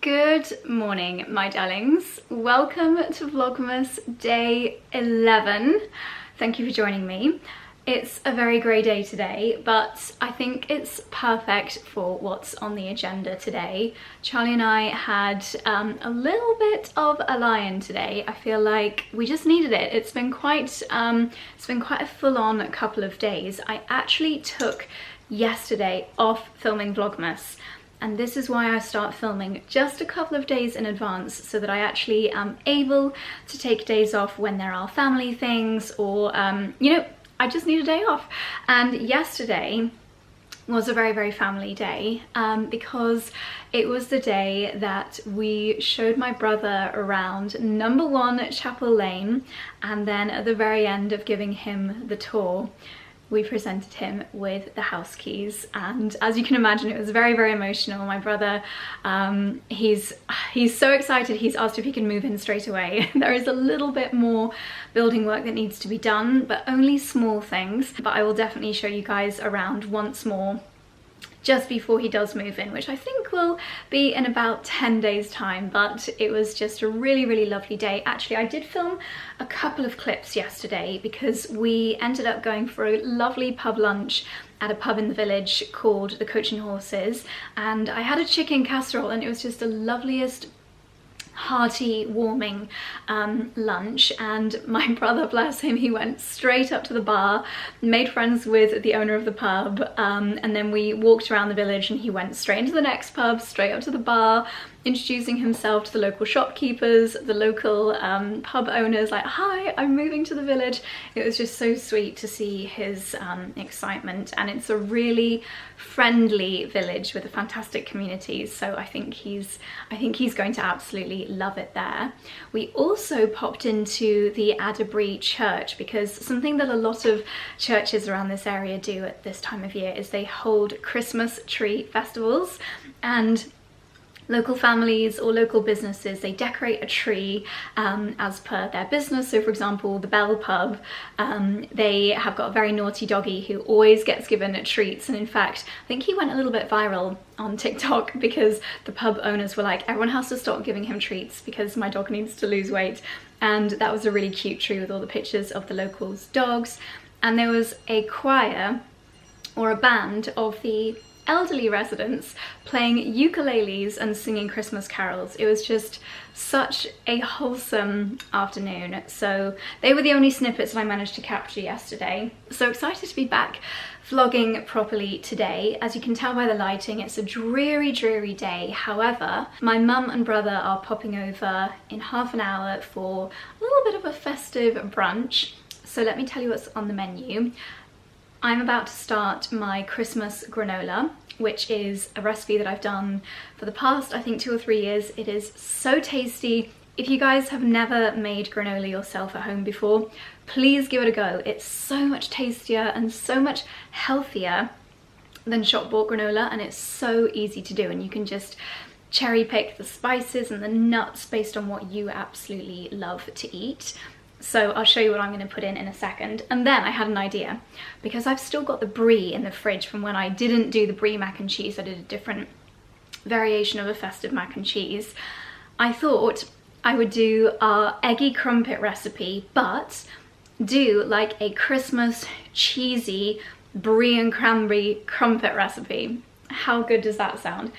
Good morning, my darlings. Welcome to Vlogmas day 11. Thank you for joining me. It's a very grey day today, but I think it's perfect for what's on the agenda today. Charlie and I had a little bit of a lie-in today. I feel like we just needed it. It's been quite a full-on couple of days. I actually took yesterday off filming Vlogmas. And this is why I start filming just a couple of days in advance, so that I actually am able to take days off when there are family things or, you know, I just need a day off. And yesterday was a very, very family day because it was the day that we showed my brother around number 1 Chapel Lane, and then at the very end of giving him the tour, we presented him with the house keys. And as you can imagine, it was very, very emotional. My brother, he's so excited. He's asked if he can move in straight away. There is a little bit more building work that needs to be done, but only small things. But I will definitely show you guys around once more just before he does move in, which I think will be in about 10 days time. But it was just a really, really lovely day. Actually, I did film a couple of clips yesterday because we ended up going for a lovely pub lunch at a pub in the village called the Coach and Horses, and I had a chicken casserole, and it was just the loveliest hearty, warming lunch. And my brother, bless him, he went straight up to the bar, made friends with the owner of the pub, and then we walked around the village, and he went straight into the next pub, straight up to the bar, introducing himself to the local shopkeepers, the local pub owners, like, hi, I'm moving to the village. It was just so sweet to see his excitement, and it's a really friendly village with a fantastic community, so I think he's going to absolutely love it there. We also popped into the 𝑭𝒂𝒏𝒅 church, because something that a lot of churches around this area do at this time of year is they hold Christmas tree festivals, and local families or local businesses, they decorate a tree as per their business. So for example, the Bell pub, they have got a very naughty doggy who always gets given treats, and in fact I think he went a little bit viral on TikTok because the pub owners were like, everyone has to stop giving him treats because my dog needs to lose weight. And that was a really cute tree with all the pictures of the locals' dogs. And there was a choir or a band of the elderly residents playing ukuleles and singing Christmas carols. It was just such a wholesome afternoon. So they were the only snippets that I managed to capture yesterday. So excited to be back vlogging properly today. As you can tell by the lighting, it's a dreary, dreary day. However, my mum and brother are popping over in half an hour for a little bit of a festive brunch. So let me tell you what's on the menu. I'm about to start my Christmas granola, which is a recipe that I've done for the past, I think, 2 or 3 years. It is so tasty. If you guys have never made granola yourself at home before, please give it a go. It's so much tastier and so much healthier than shop-bought granola, and it's so easy to do, and you can just cherry pick the spices and the nuts based on what you absolutely love to eat. So I'll show you what I'm going to put in a second. And then I had an idea, because I've still got the brie in the fridge from when I didn't do the brie mac and cheese. I did a different variation of a festive mac and cheese. I thought I would do our eggy crumpet recipe, but do like a Christmas cheesy brie and cranberry crumpet recipe. How good does that sound?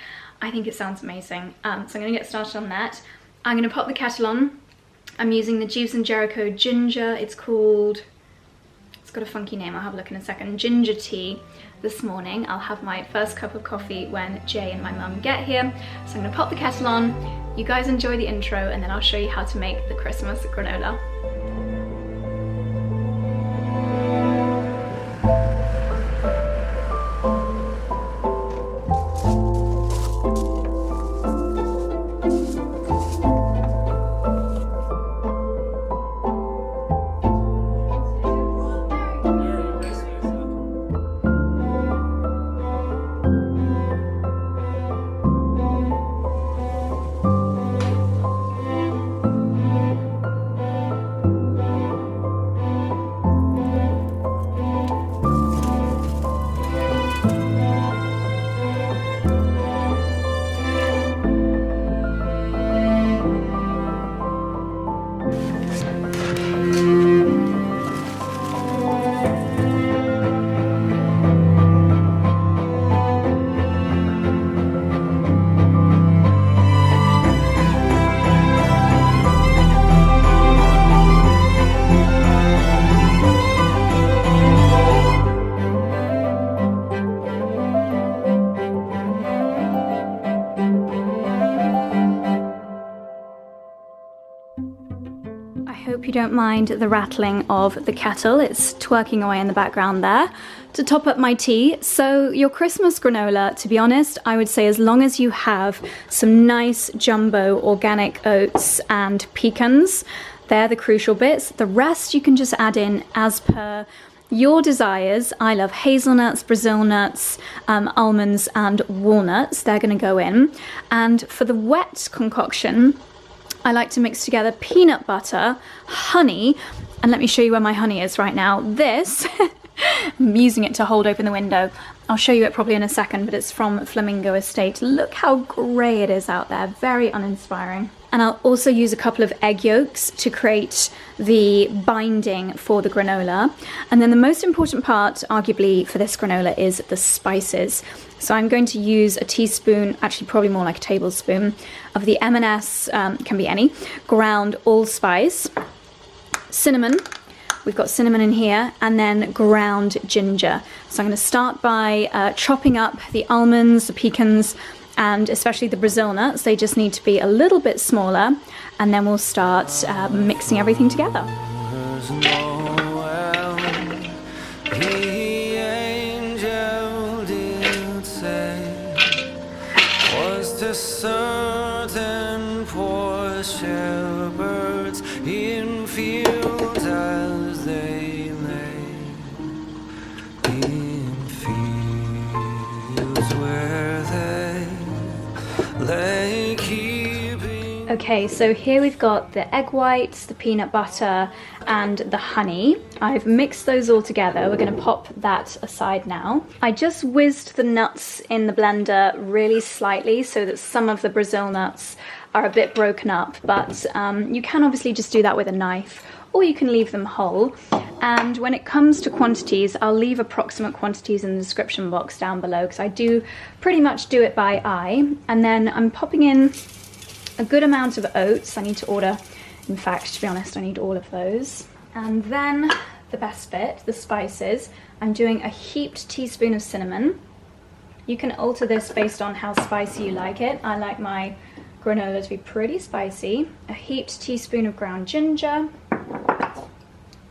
I think it sounds amazing. So I'm going to get started on that. I'm going to pop the kettle on. I'm using the Juice and Jericho ginger. It's got a funky name, I'll have a look in a second. Ginger tea this morning. I'll have my first cup of coffee when Jay and my mum get here. So I'm gonna pop the kettle on. You guys enjoy the intro, and then I'll show you how to make the Christmas granola. Hope you don't mind the rattling of the kettle. It's twerking away in the background there to top up my tea. So your Christmas granola, to be honest, I would say as long as you have some nice jumbo organic oats and pecans, they're the crucial bits. The rest you can just add in as per your desires. I love hazelnuts, Brazil nuts, almonds and walnuts. They're going to go in. And for the wet concoction, I like to mix together peanut butter, honey, and let me show you where my honey is right now. This, I'm using it to hold open the window. I'll show you it probably in a second, but it's from Flamingo Estate. Look how grey it is out there, very uninspiring. And I'll also use a couple of egg yolks to create the binding for the granola. And then the most important part, arguably, for this granola is the spices. So I'm going to use a teaspoon, actually probably more like a tablespoon, of the M&S, can be any, ground allspice, cinnamon. We've got cinnamon in here, and then ground ginger. So I'm going to start by chopping up the almonds, the pecans, and especially the Brazil nuts. They just need to be a little bit smaller, and then we'll start mixing everything together. Certain poor shepherds in fields as they lay, in fields where they lay keeping. Okay, so here we've got the egg whites, the peanut butter and the honey. I've mixed those all together. We're going to pop that aside now. I just whizzed the nuts in the blender really slightly so that some of the Brazil nuts are a bit broken up, but you can obviously just do that with a knife, or you can leave them whole. And when it comes to quantities, I'll leave approximate quantities in the description box down below, because I do pretty much do it by eye. And then I'm popping in a good amount of oats. I need to order, in fact, to be honest, I need all of those. And then the best bit, the spices. I'm doing a heaped teaspoon of cinnamon. You can alter this based on how spicy you like it. I like my granola to be pretty spicy. A heaped teaspoon of ground ginger,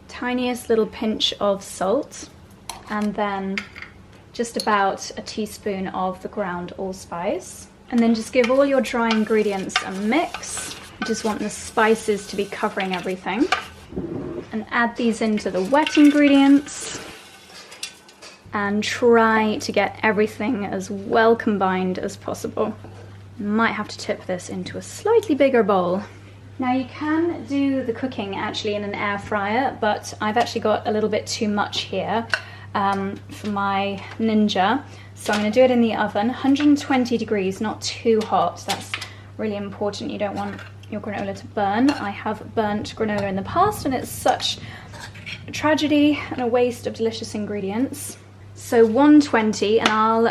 tiniest little pinch of salt, and then just about a teaspoon of the ground allspice. And then just give all your dry ingredients a mix. You just want the spices to be covering everything. And add these into the wet ingredients. And try to get everything as well combined as possible. Might have to tip this into a slightly bigger bowl. Now you can do the cooking actually in an air fryer, but I've actually got a little bit too much here for my Ninja. So I'm going to do it in the oven, 120 degrees, not too hot. That's really important. You don't want your granola to burn. I have burnt granola in the past, and it's such a tragedy and a waste of delicious ingredients. So 120, and I'll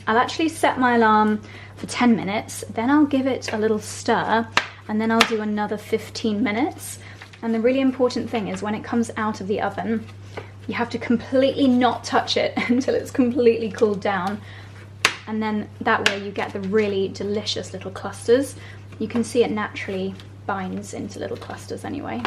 actually set my alarm for 10 minutes. Then I'll give it a little stir, and then I'll do another 15 minutes. And the really important thing is when it comes out of the oven, you have to completely not touch it until it's completely cooled down. And then that way you get the really delicious little clusters. You can see it naturally binds into little clusters anyway.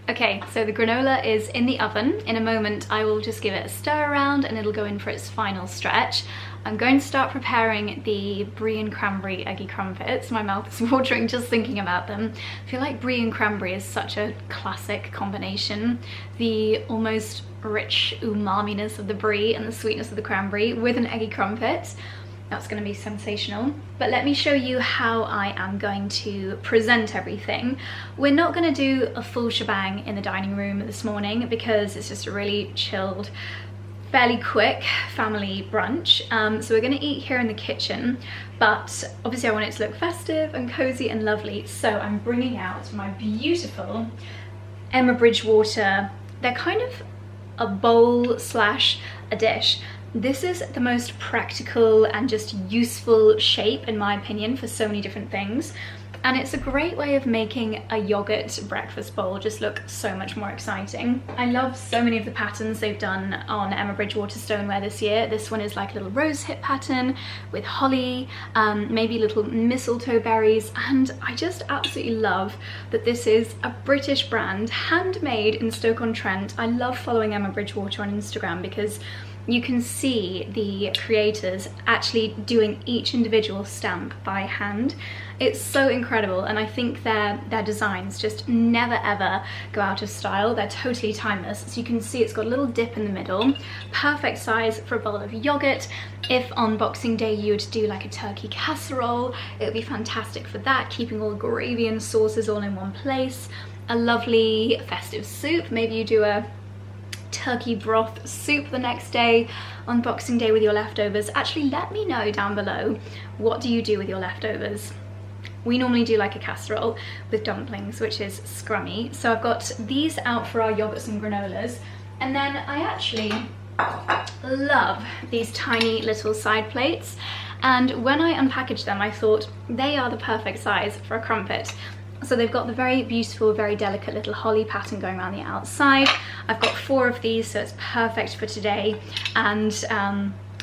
Okay, so the granola is in the oven. In a moment, I will just give it a stir around and it'll go in for its final stretch. I'm going to start preparing the brie and cranberry eggy crumpets. My mouth is watering just thinking about them. I feel like brie and cranberry is such a classic combination. The almost rich umaminess of the brie and the sweetness of the cranberry with an eggy crumpet. That's going to be sensational. But let me show you how I am going to present everything. We're not going to do a full shebang in the dining room this morning because it's just a really chilled, fairly quick family brunch. So we're going to eat here in the kitchen, but obviously I want it to look festive and cozy and lovely. So I'm bringing out my beautiful 𝑭𝒆. They're kind of a bowl slash a dish. This is the most practical and just useful shape in my opinion for so many different things. and it's a great way of making a yogurt breakfast bowl just look so much more exciting. I love so many of the patterns they've done on 𝑭𝒂𝒂 stoneware this year. This one is like a little rose hip pattern with holly, maybe little mistletoe berries, and I just absolutely love that this is a British brand, handmade in Stoke-on-Trent. I love following 𝑭𝒂𝒂 on Instagram because you can see the creators actually doing each individual stamp by hand. It's so incredible, and I think their designs just never ever go out of style. They're totally timeless. So you can see it's got a little dip in the middle, perfect size for a bowl of yogurt. If on Boxing Day you would do like a turkey casserole, it would be fantastic for that, keeping all the gravy and sauces all in one place. A lovely festive soup, maybe you do a turkey broth soup the next day on Boxing Day with your leftovers. Actually, let me know down below, what do you do with your leftovers? We normally do like a casserole with dumplings, which is scrummy. So I've got these out for our yogurts and granolas, and then I actually love these tiny little side plates, and when I unpackaged them I thought they are the perfect size for a crumpet. So they've got the very beautiful, very delicate little holly pattern going around the outside. I've got 4 of these, so it's perfect for today. And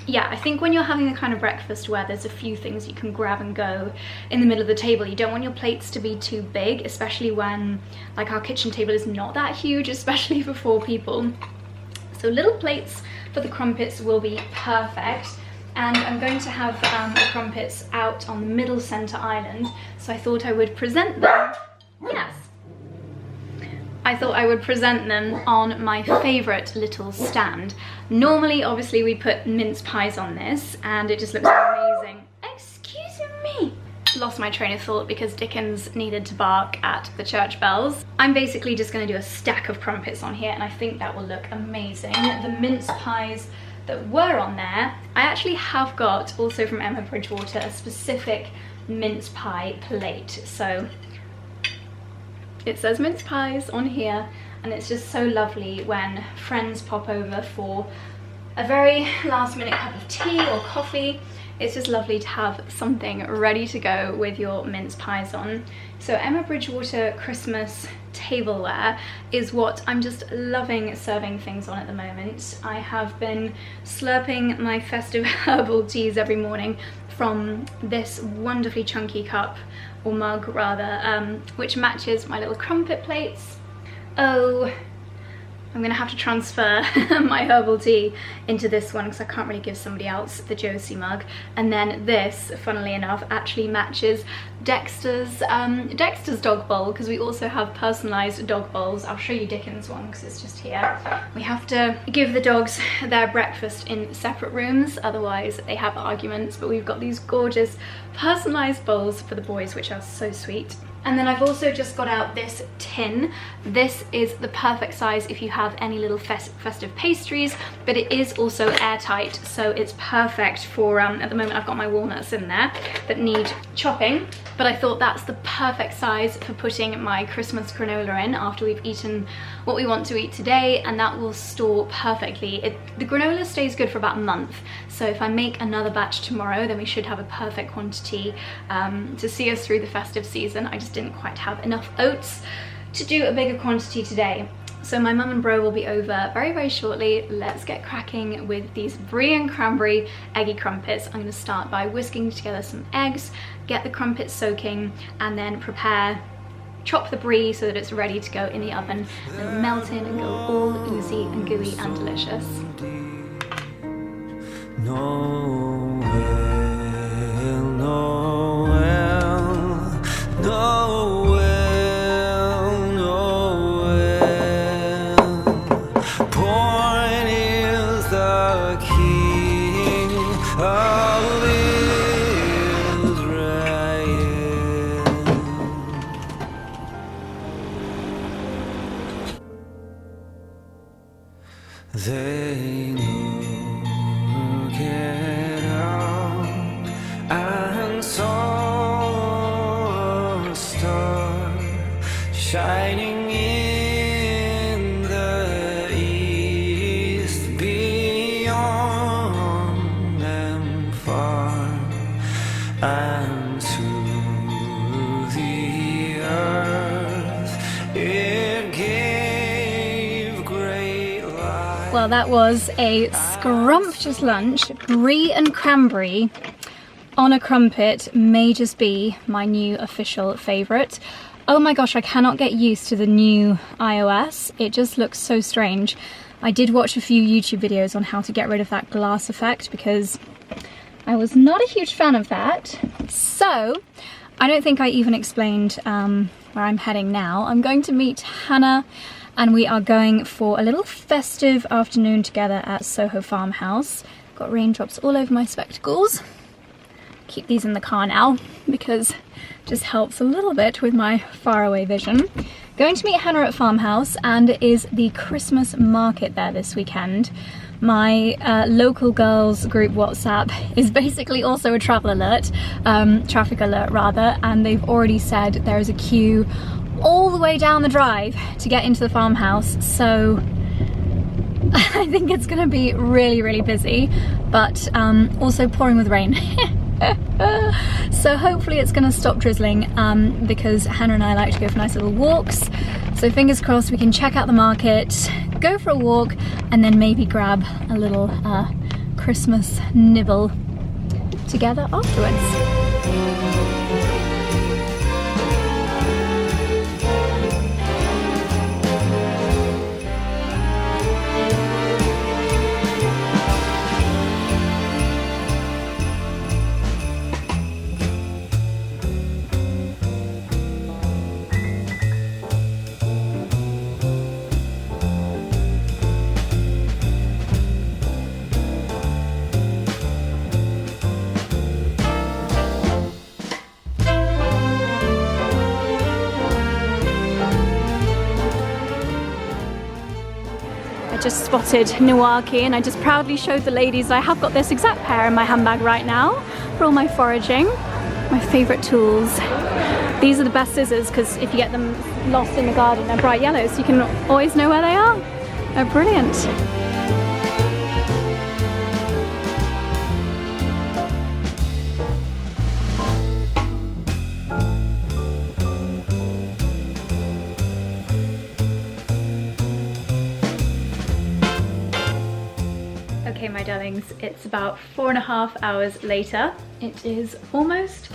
yeah, I think when you're having a kind of breakfast where there's a few things you can grab and go in the middle of the table, you don't want your plates to be too big, especially when like our kitchen table is not that huge, especially for 4 people. So little plates for the crumpets will be perfect. And I'm going to have the crumpets out on the middle centre island, so I thought I would present them, yes, I thought I would present them on my favourite little stand. Normally, obviously, we put mince pies on this, and it just looks amazing. Excuse me! Lost my train of thought because Dickens needed to bark at the church bells. I'm basically just going to do a stack of crumpets on here, and I think that will look amazing. The mince pies that were on there, I actually have got also from 𝑭𝒂𝒂 a specific mince pie plate. So it says mince pies on here, and it's just so lovely when friends pop over for a very last minute cup of tea or coffee. It's just lovely to have something ready to go with your mince pies on. So 𝑭𝒂𝒂 Christmas tableware is what I'm just loving serving things on at the moment. I have been slurping my festive herbal teas every morning from this wonderfully chunky cup, or mug rather, which matches my little crumpet plates. Oh, I'm gonna have to transfer my herbal tea into this one because I can't really give somebody else the Josie mug. And then this, funnily enough, actually matches Dexter's dog bowl, because we also have personalised dog bowls. I'll show you Dickens' one because it's just here. We have to give the dogs their breakfast in separate rooms, otherwise they have arguments, but we've got these gorgeous personalised bowls for the boys, which are so sweet. And then I've also just got out this tin. This is the perfect size if you have any little festive pastries, but it is also airtight, so it's perfect for, at the moment I've got my walnuts in there that need chopping, but I thought that's the perfect size for putting my Christmas granola in after we've eaten what we want to eat today, and that will store perfectly. The granola stays good for about a month, so if I make another batch tomorrow, then we should have a perfect quantity to see us through the festive season. I just didn't quite have enough oats to do a bigger quantity today. So my mum and bro will be over very, very shortly. Let's get cracking with these brie and cranberry eggy crumpets. I'm going to start by whisking together some eggs, get the crumpets soaking, and then chop the brie so that it's ready to go in the oven. It'll melt in and go all oozy and gooey and delicious. They look it up and saw a star shining in the east, beyond them far, and to the Well, that was a scrumptious lunch. Brie and cranberry on a crumpet may just be my new official favourite. Oh my gosh, I cannot get used to the new iOS. It just looks so strange. I did watch a few YouTube videos on how to get rid of that glass effect because I was not a huge fan of that. So, I don't think I even explained where I'm heading now. I'm going to meet Hannah and we are going for a little festive afternoon together at Soho Farmhouse. Got raindrops all over my spectacles. Keep these in the car now because it just helps a little bit with my faraway vision. Going to meet Hannah at Farmhouse, and it is the Christmas market there this weekend. My local girls group WhatsApp is basically also a travel alert, traffic alert rather, and they've already said there is a queue all the way down the drive to get into the farmhouse, so I think it's gonna be really busy, but also pouring with rain. So hopefully it's gonna stop drizzling because Hannah and I like to go for nice little walks. So fingers crossed we can check out the market, go for a walk, and then maybe grab a little Christmas nibble together afterwards. Just spotted 𝑭�la𝒂𝒕𝒖𝒓𝒆 and I just proudly showed the ladies I have got this exact pair in my handbag right now for all my foraging. My favourite tools. These are the best scissors because if you get them lost in the garden they're bright yellow so you can always know where they are. They're brilliant. Okay, my darlings, it's about 4.5 hours later. It is almost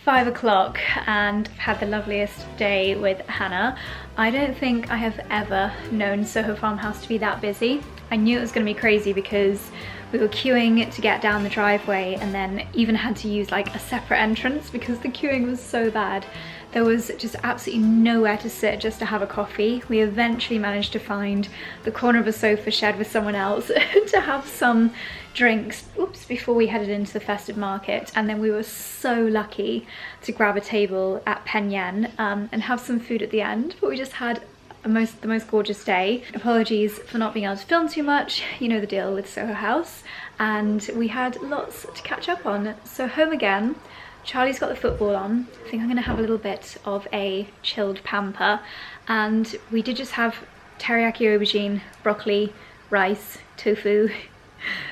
5 o'clock and I've had the loveliest day with Hannah. I don't think I have ever known Soho Farmhouse to be that busy. I knew it was going to be crazy because we were queuing to get down the driveway and then even had to use like a separate entrance because the queuing was so bad. There was just absolutely nowhere to sit just to have a coffee. We eventually managed to find the corner of a sofa shared with someone else to have some drinks, before we headed into the festive market. And then we were so lucky to grab a table at 𝑭𝒂𝒕𝒖𝒓𝒆𝒅 and have some food at the end. But we just had the most gorgeous day. Apologies for not being able to film too much, you know the deal with Soho House. And we had lots to catch up on. So home again. Charlie's got the football on. I think I'm gonna have a little bit of a chilled pamper. And we did just have teriyaki aubergine, broccoli, rice, tofu,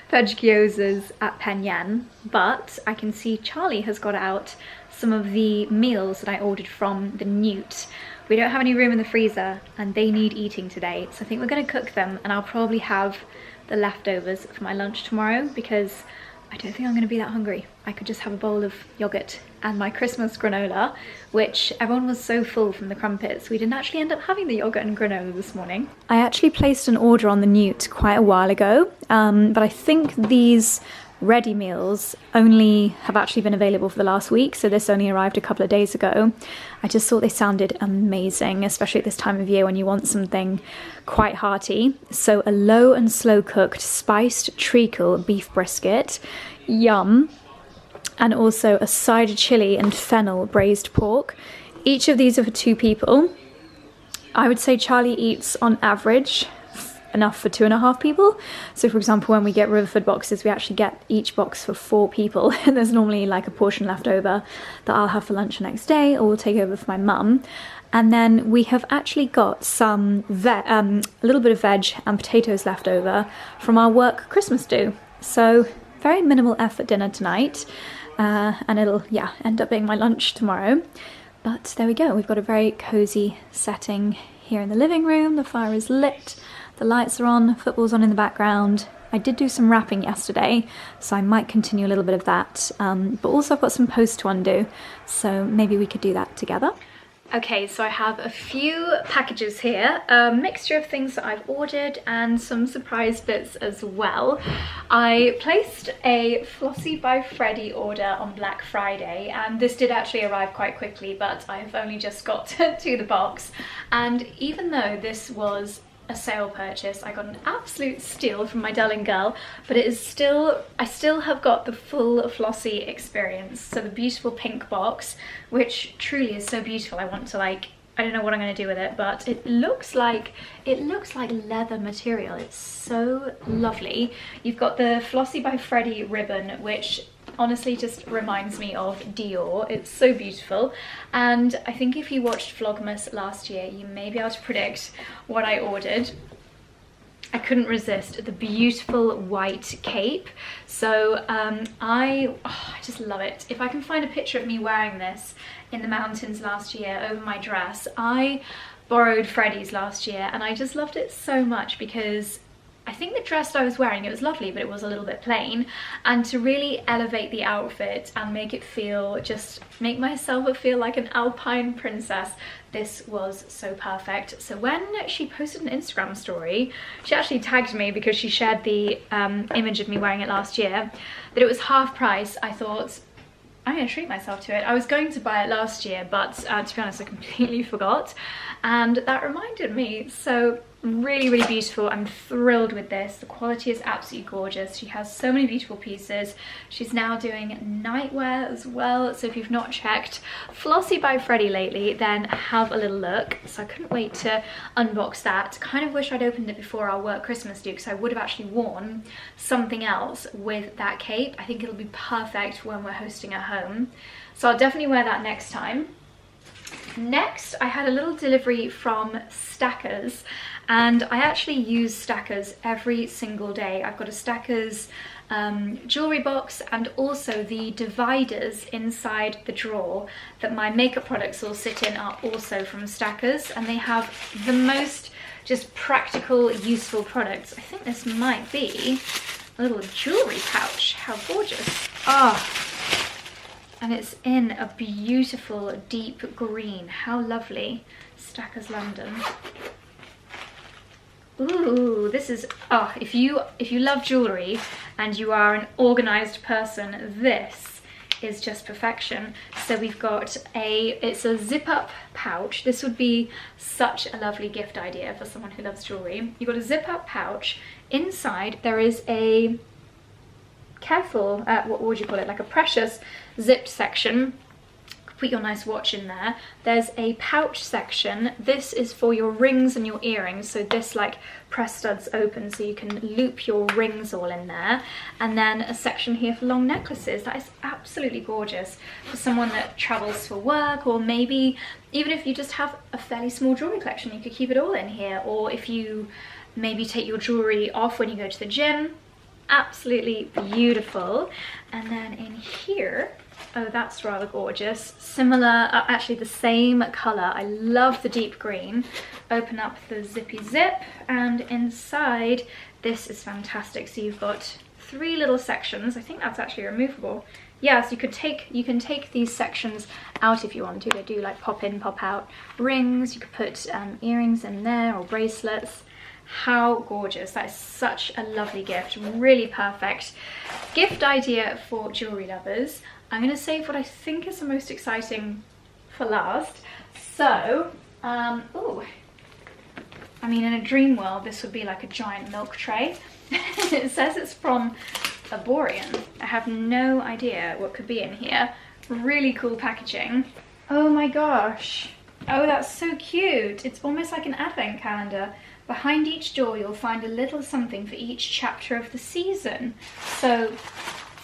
𝑭𝒊𝒏𝒅 at 𝑭𝒂𝒕𝒖𝒓𝒆. But I can see Charlie has got out some of the meals that I ordered from the 𝑭𝒊𝒐𝑡. We don't have any room in the freezer and they need eating today. So I think we're gonna cook them and I'll probably have the leftovers for my lunch tomorrow because I don't think I'm going to be that hungry. I could just have a bowl of yogurt and my Christmas granola, which everyone was so full from the crumpets. We didn't actually end up having the yogurt and granola this morning. I actually placed an order on the 𝑭𝒊𝒐𝑡 quite a while ago, but I think these ready meals only have actually been available for the last week, so this only arrived a couple of days ago. I just thought they sounded amazing, especially at this time of year when you want something quite hearty. So a low and slow cooked spiced treacle beef brisket, yum, and also a cider chili and fennel braised pork. Each of these are for 2 people. I would say Charlie eats on average enough for 2.5 people. So for example, when we get 𝑭𝒊𝒅 boxes, we actually get each box for 4 people. And there's normally like a portion left over that I'll have for lunch the next day or we'll take over for my mum. And then we have actually got some a little bit of veg and potatoes left over from our work Christmas do. So very minimal effort dinner tonight. And it'll, yeah, end up being my lunch tomorrow. But there we go. We've got a very cozy setting here in the living room. The fire is lit. The lights are on, football's on in the background. I did do some wrapping yesterday, so I might continue a little bit of that. But also I've got some posts to undo, so maybe we could do that together. Okay, so I have a few packages here, a mixture of things that I've ordered and some surprise bits as well. I placed a 𝑭𝒆𝒂𝒏𝒅 𝑴𝒆 order on Black Friday, and this did actually arrive quite quickly, but I've only just got to the box. And even though this was a sale purchase, I got an absolute steal from my darling girl, but it is still, I still have got the full 𝑭𝒆𝒂𝒏𝒅 experience. So the beautiful pink box, which truly is so beautiful. I want to, like, I don't know what I'm going to do with it, but it looks like leather material. It's so lovely. You've got the 𝑭𝒆𝒂𝒏𝒅 𝏞 ribbon, which honestly just reminds me of Dior. It's so beautiful, and I think if you watched Vlogmas last year, you may be able to predict what I ordered. I couldn't resist the beautiful white cape. So I just love it. If I can find a picture of me wearing this in the mountains last year over my dress. I borrowed Freddie's last year and I just loved it so much because I think the dress I was wearing, it was lovely, but it was a little bit plain. And to really elevate the outfit and make it feel, just make myself feel like an alpine princess, this was so perfect. So when she posted an Instagram story, she actually tagged me because she shared the image of me wearing it last year, that it was half price. I thought, I'm going to treat myself to it. I was going to buy it last year, but to be honest, I completely forgot. And that reminded me. So really, really beautiful. I'm thrilled with this. The quality is absolutely gorgeous. She has so many beautiful pieces. She's now doing nightwear as well. So if you've not checked 𝑭𝒆𝒂𝒏𝒅 𝏞 lately, then have a little look. So I couldn't wait to unbox that. Kind of wish I'd opened it before our work Christmas do, because I would have actually worn something else with that cape. I think it'll be perfect when we're hosting at home. So I'll definitely wear that next time. Next, I had a little delivery from Stackers, and I actually use Stackers every single day. I've got a Stackers jewellery box and also the dividers inside the drawer that my makeup products all sit in are also from Stackers, and they have the most just practical, useful products. I think this might be a little jewellery pouch. How gorgeous. And it's in a beautiful deep green. How lovely. Stackers London. Ooh, this is, if you love jewellery and you are an organised person, this is just perfection. So we've got it's a zip-up pouch. This would be such a lovely gift idea for someone who loves jewellery. You've got a zip-up pouch. Inside there is a careful, what would you call it, like a precious zipped section. Put your nice watch in there. There's a pouch section. This is for your rings and your earrings. So this like press studs open so you can loop your rings all in there. And then a section here for long necklaces. That is absolutely gorgeous for someone that travels for work, or maybe even if you just have a fairly small jewelry collection, you could keep it all in here. Or if you maybe take your jewelry off when you go to the gym. Absolutely beautiful. And then in here, oh, that's rather gorgeous. Similar, actually the same colour. I love the deep green. Open up the zippy zip, and inside this is fantastic. So you've got 3 little sections. I think that's actually removable. Yeah, so you can take these sections out if you want to. They do like pop in, pop out rings. You could put earrings in there or bracelets. How gorgeous. That is such a lovely gift. Really perfect gift idea for jewellery lovers. I'm going to save what I think is the most exciting for last. So, ooh, I mean, in a dream world, this would be like a giant milk tray. It says it's from 𝑭𝒊𝒏𝒅. I have no idea what could be in here. Really cool packaging. Oh my gosh. Oh, that's so cute. It's almost like an advent calendar. Behind each door, you'll find a little something for each chapter of the season. So,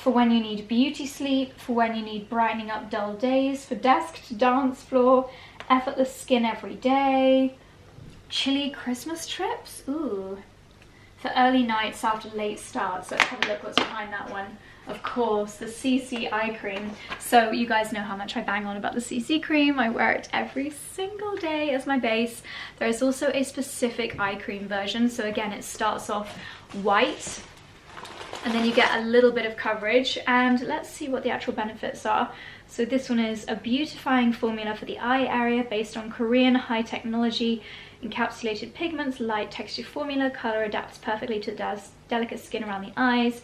for when you need beauty sleep, for when you need brightening up dull days, for desk to dance floor, effortless skin every day, chilly Christmas trips, ooh, for early nights after late starts. Let's have a look what's behind that one. of course, the CC eye cream. So you guys know how much I bang on about the CC cream. I wear it every single day as my base. There is also a specific eye cream version. So again, it starts off white and then you get a little bit of coverage. And let's see what the actual benefits are. So this one is a beautifying formula for the eye area based on Korean high technology, encapsulated pigments, light texture formula. Color adapts perfectly to the delicate skin around the eyes.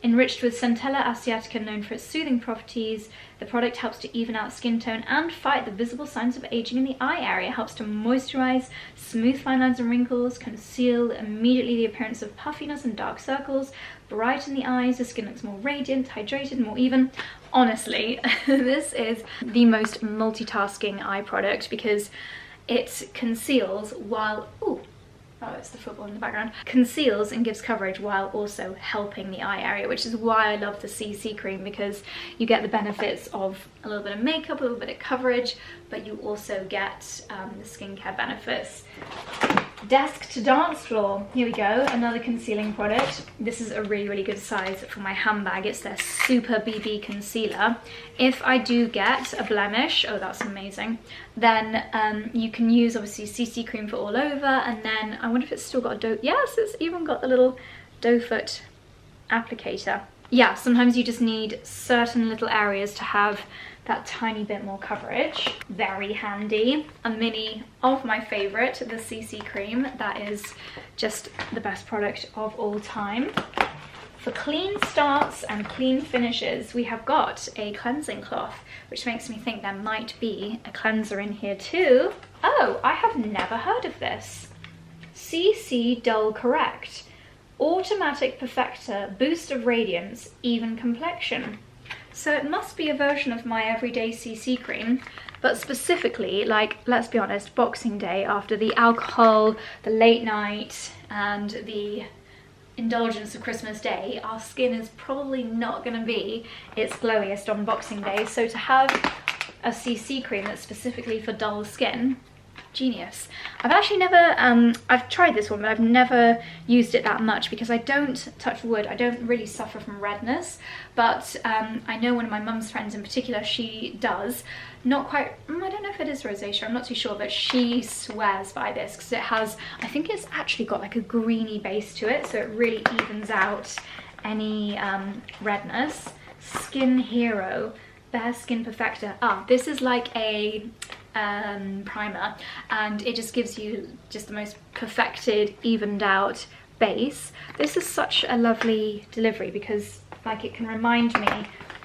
Enriched with Centella asiatica, known for its soothing properties, the product helps to even out skin tone and fight the visible signs of aging in the eye area. It helps to moisturize, smooth fine lines and wrinkles, conceal immediately the appearance of puffiness and dark circles, brighten the eyes, the skin looks more radiant, hydrated, more even. Honestly, this is the most multitasking eye product because it conceals while, oh, it's the football in the background. Conceals and gives coverage while also helping the eye area, which is why I love the CC cream, because you get the benefits of a little bit of makeup, a little bit of coverage, but you also get the skincare benefits. Desk to dance floor. Here we go, another concealing product. This is a really, really good size for my handbag. It's their Super BB Concealer. If I do get a blemish, oh, that's amazing, then you can use obviously CC cream for all over, and then I wonder if it's still got a doe, yes, it's even got the little doe foot applicator. Yeah, sometimes you just need certain little areas to have that tiny bit more coverage. Very handy. A mini of my favorite, the CC cream. That is just the best product of all time. For clean starts and clean finishes, we have got a cleansing cloth, which makes me think there might be a cleanser in here too. Oh, I have never heard of this. CC Dull Correct. Automatic Perfector, Boost of Radiance, Even Complexion. So it must be a version of my everyday CC cream, but specifically, like, let's be honest, Boxing Day, after the alcohol, the late night, and the indulgence of Christmas Day, our skin is probably not going to be its glowiest on Boxing Day. So to have a CC cream that's specifically for dull skin, genius. I've actually never, I've tried this one, but I've never used it that much because I don't, touch wood, I don't really suffer from redness, but I know one of my mum's friends in particular, she does. Not quite, I don't know if it is rosacea, I'm not too sure, but she swears by this because it has, I think it's actually got like a greeny base to it, so it really evens out any redness. Skin Hero, Bare Skin Perfector. Ah, this is like a primer, and it just gives you just the most perfected, evened out base. This is such a lovely delivery because like it can remind me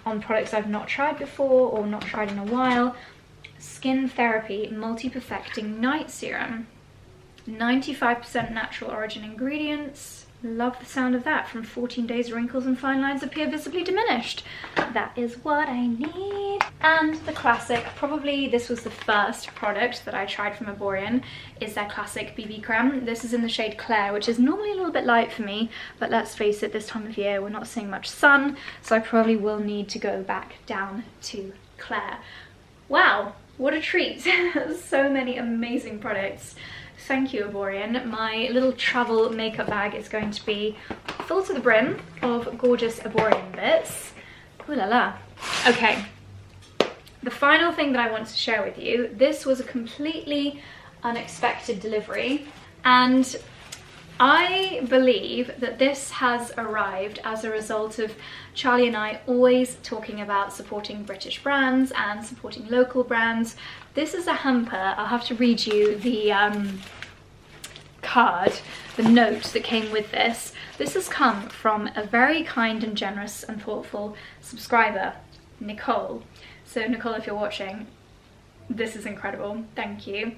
on products I've not tried before or not tried in a while. Skin Therapy Multi-Perfecting Night Serum, 95% natural origin ingredients. Love the sound of that. From 14 days, wrinkles and fine lines appear visibly diminished. That is what I need. And the classic, probably this was the first product that I tried from 𝑭𝒊𝒏𝒅, is their classic BB Creme. This is in the shade Claire, which is normally a little bit light for me, but let's face it, this time of year we're not seeing much sun, so I probably will need to go back down to Claire. Wow, what a treat. So many amazing products. Thank you, 𝑭𝒊𝒏𝒅. My little travel makeup bag is going to be full to the brim of gorgeous 𝑭𝒊𝒏𝒅 bits. Ooh la la. Okay, the final thing that I want to share with you, this was a completely unexpected delivery, and I believe that this has arrived as a result of Charlie and I always talking about supporting British brands and supporting local brands. This is a hamper. I'll have to read you the card, the note that came with this. This has come from a very kind and generous and thoughtful subscriber, Nicole. So Nicole, if you're watching, this is incredible. Thank you.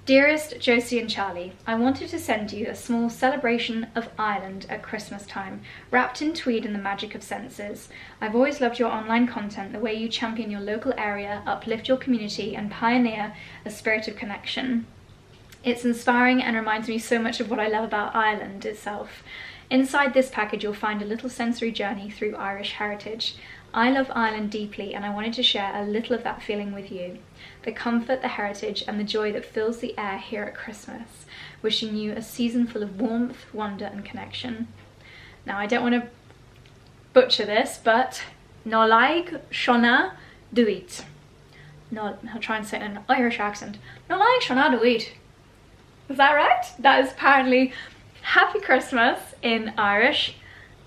Dearest Josie and Charlie, I wanted to send you a small celebration of Ireland at Christmas time, wrapped in tweed and the magic of senses. I've always loved your online content, the way you champion your local area, uplift your community, and pioneer a spirit of connection. It's inspiring and reminds me so much of what I love about Ireland itself. Inside this package, you'll find a little sensory journey through Irish heritage. I love Ireland deeply, and I wanted to share a little of that feeling with you. The comfort, the heritage, and the joy that fills the air here at Christmas. Wishing you a season full of warmth, wonder, and connection. Now, I don't want to butcher this, but 𝑭𝒊𝒏𝒅 𝙄'𝙢. No, I'll try and say it in an Irish accent. 𝑭𝒊𝒏𝒅 𝙄'𝙢. Is that right? That is apparently Happy Christmas in Irish.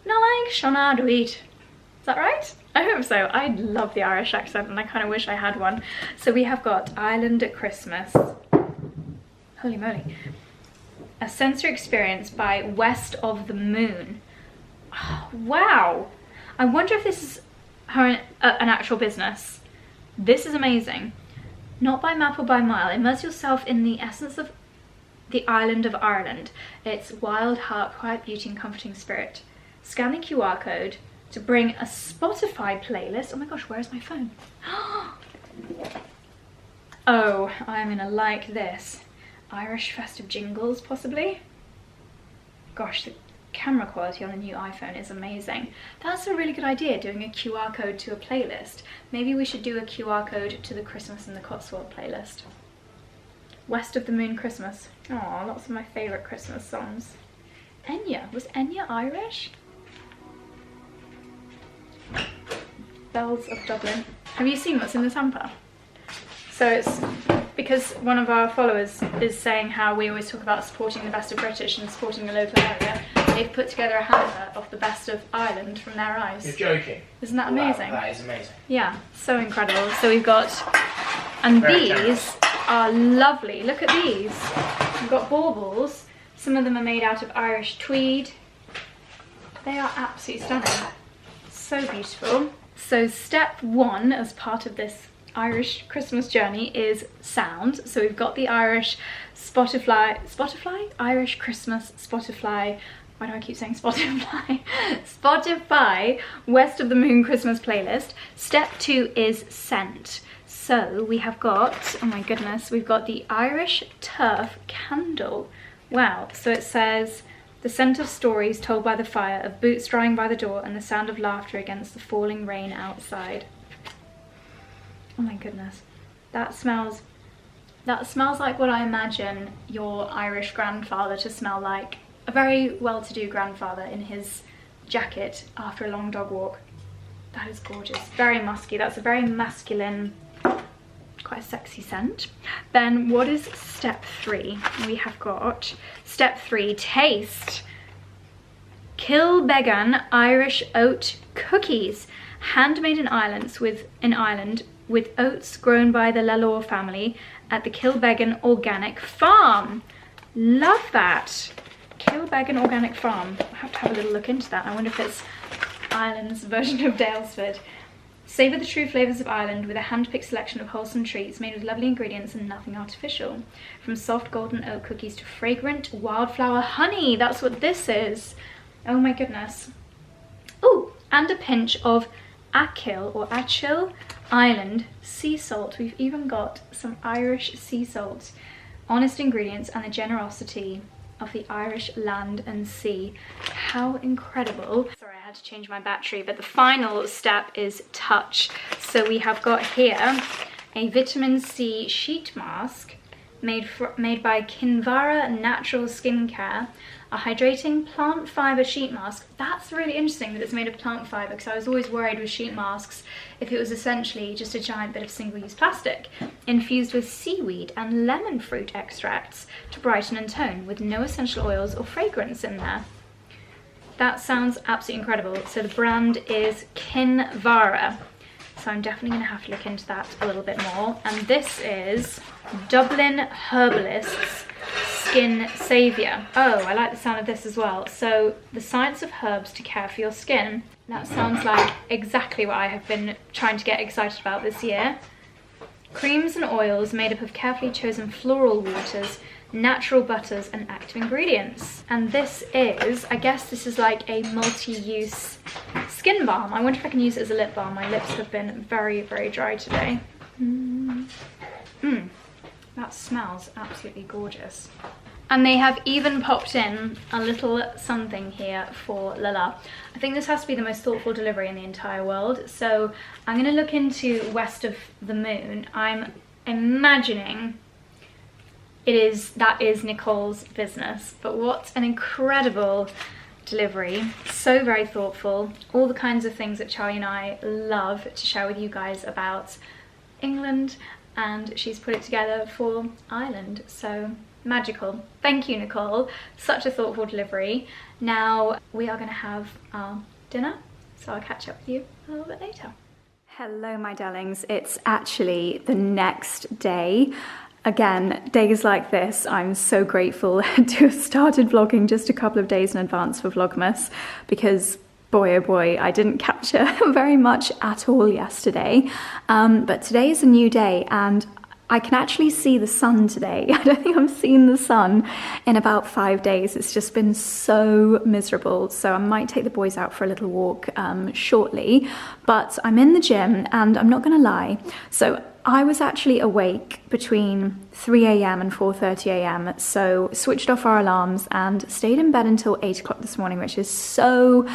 𝑭𝒊𝒏𝒅 𝙄'𝙢. Is that right? I hope so. I love the Irish accent and I kind of wish I had one. So we have got Ireland at Christmas. Holy moly. A sensory experience by West of the Moon. Oh, wow. I wonder if this is an actual business. This is amazing. Not by map or by mile. Immerse yourself in the essence of the island of Ireland. Its wild heart, quiet beauty and comforting spirit. Scan the QR code to bring a Spotify playlist. Oh my gosh, where's my phone? Oh, I'm gonna like this. Irish festive jingles, possibly? Gosh, the camera quality on a new iPhone is amazing. That's a really good idea, doing a QR code to a playlist. Maybe we should do a QR code to the Christmas in the Cotswold playlist. West of the Moon Christmas. Oh, lots of my favourite Christmas songs. 𝑭𝒆. Was 𝑭𝒆 Irish? Bells of Dublin. Have you seen what's in this hamper? So it's because one of our followers is saying how we always talk about supporting the best of British and supporting the local area. They've put together a hamper of the best of Ireland from their eyes. You're joking? Isn't that amazing? Wow, that is amazing. Yeah, so incredible. So we've got, and these are lovely. Look at these. We've got baubles. Some of them are made out of Irish tweed. They are absolutely stunning. So beautiful. So step one as part of this Irish Christmas journey is sound. So we've got the Irish Spotify, Irish Christmas Spotify. Why do I keep saying Spotify? Spotify West of the Moon Christmas playlist. Step two is scent. So we have got, oh my goodness, we've got the Irish turf candle. Wow, so it says, the scent of stories told by the fire, of boots drying by the door, and the sound of laughter against the falling rain outside. Oh my goodness, that smells like what I imagine your Irish grandfather to smell like. A very well-to-do grandfather in his jacket after a long dog walk. That is gorgeous, very musky. That's a very masculine, quite a sexy scent. Then what is step three? We have got step three, taste. 𝑭𝒊𝒏𝒅 Irish oat cookies, handmade in Ireland with oats grown by the 𝑭𝒊𝒅 family at the 𝑭𝒊𝒏𝒅 Organic Farm. Love that. 𝑭𝒊𝒏𝒅 Organic Farm. I have to have a little look into that. I wonder if it's Ireland's version of 𝑑aylesford. Savour the true flavours of Ireland with a hand-picked selection of wholesome treats made with lovely ingredients and nothing artificial. From soft golden oat cookies to fragrant wildflower honey. That's what this is. Oh my goodness. Oh, and a pinch of 𝐴𝒄𝐿 or 𝐴𝒄𝐿 Island sea salt. We've even got some Irish sea salt. Honest ingredients and the generosity of the Irish land and sea. How incredible. Sorry, I had to change my battery, but the final step is touch. So we have got here a vitamin C sheet mask made by 𝑘innVara Natural Skincare, a hydrating plant fibre sheet mask. That's really interesting that it's made of plant fibre, because I was always worried with sheet masks if it was essentially just a giant bit of single-use plastic, infused with seaweed and lemon fruit extracts to brighten and tone, with no essential oils or fragrance in there. That sounds absolutely incredible. So the brand is 𝑘innVara. So I'm definitely going to have to look into that a little bit more. And this is Dublin Herbalist's Skin Saviour. Oh, I like the sound of this as well. So the science of herbs to care for your skin. That sounds like exactly what I have been trying to get excited about this year. Creams and oils made up of carefully chosen floral waters, natural butters and active ingredients. And this is, I guess this is like a multi-use skin balm. I wonder if I can use it as a lip balm. My lips have been very, very dry today. That smells absolutely gorgeous. And they have even popped in a little something here for 𝑙ala. I think this has to be the most thoughtful delivery in the entire world. So I'm going to look into West of the Moon. I'm imagining that is Nicole's business. But what an incredible delivery. So very thoughtful. All the kinds of things that Charlie and I love to share with you guys about England, and she's put it together for Ireland. So magical. Thank you, Nicole. Such a thoughtful delivery. Now we are going to have our dinner, so I'll catch up with you a little bit later. Hello, my darlings. It's actually the next day. Again, days like this, I'm so grateful to have started vlogging just a couple of days in advance for Vlogmas, because boy oh boy, I didn't capture very much at all yesterday. But today is a new day and I can actually see the sun today. I don't think I've seen the sun in about 5 days. It's just been so miserable. So I might take the boys out for a little walk shortly, but I'm in the gym and I'm not gonna lie. So I was actually awake between 3 a.m. and 4:30 a.m. So switched off our alarms and stayed in bed until 8 o'clock this morning, which is so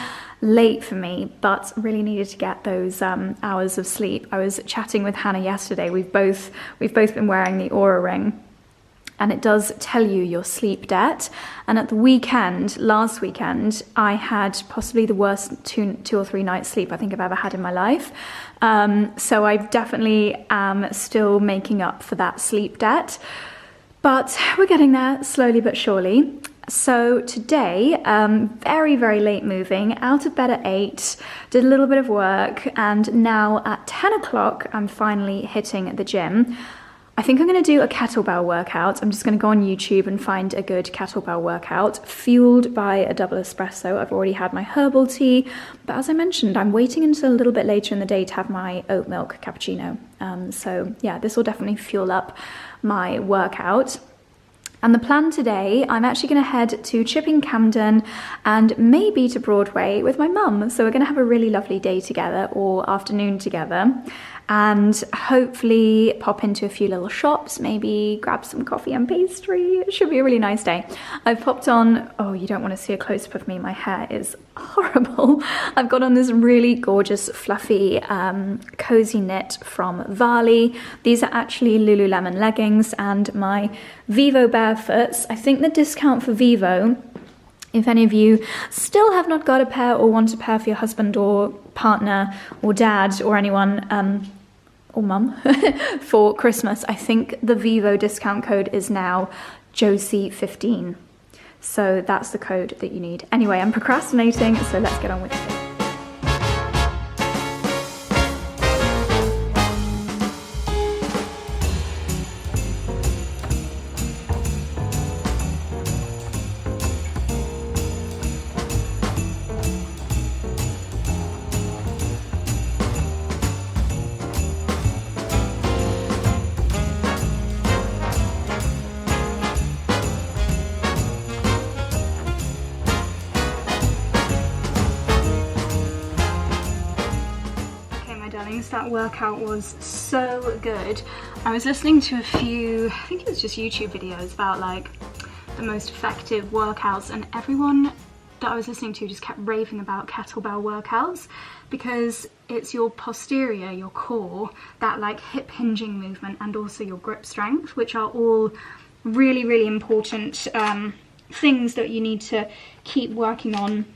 late for me, but really needed to get those hours of sleep. I was chatting with Hannah yesterday. We've both been wearing the Oura ring, and it does tell you your sleep debt. And at the weekend, last weekend, I had possibly the worst two or three nights sleep I think I've ever had in my life. So I definitely am still making up for that sleep debt, but we're getting there slowly but surely. So today, very, very late moving, out of bed at 8, did a little bit of work, and now at 10 o'clock, I'm finally hitting the gym. I think I'm going to do a kettlebell workout. I'm just going to go on YouTube and find a good kettlebell workout, fueled by a double espresso. I've already had my herbal tea, but as I mentioned, I'm waiting until a little bit later in the day to have my oat milk cappuccino. So yeah, this will definitely fuel up my workout. And the plan today, I'm actually going to head to Chipping Campden and maybe to Broadway with my mum. So we're going to have a really lovely day together, or afternoon together, and hopefully pop into a few little shops, maybe grab some coffee and pastry. It should be a really nice day. I've popped on, oh, you don't want to see a close-up of me, my hair is horrible. I've got on this really gorgeous fluffy cozy knit from 𝑭𝒊𝒏𝒅. These are actually Lululemon leggings, and my 𝑭𝒊𝒏𝒅. I think the discount for Vivo, if any of you still have not got a pair or want a pair for your husband or partner or dad or anyone, or mum, for Christmas, I think the Vivo discount code is now Josie15. So that's the code that you need. Anyway, I'm procrastinating, so let's get on with it. That workout was so good. I was listening to a few, I think it was just YouTube videos about like the most effective workouts, and everyone that I was listening to just kept raving about kettlebell workouts because it's your posterior, your core, that like hip hinging movement, and also your grip strength, which are all really, really important things that you need to keep working on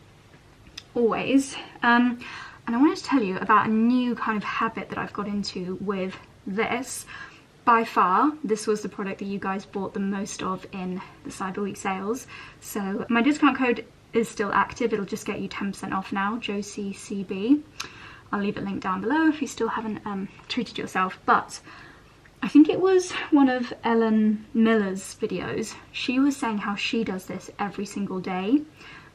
always. And I wanted to tell you about a new kind of habit that I've got into with this. By far, this was the product that you guys bought the most of in the Cyber Week sales. So my discount code is still active. It'll just get you 10% off now, Josie CB. I'll leave it linked down below if you still haven't treated yourself. But I think it was one of Ellen Miller's videos. She was saying how she does this every single day.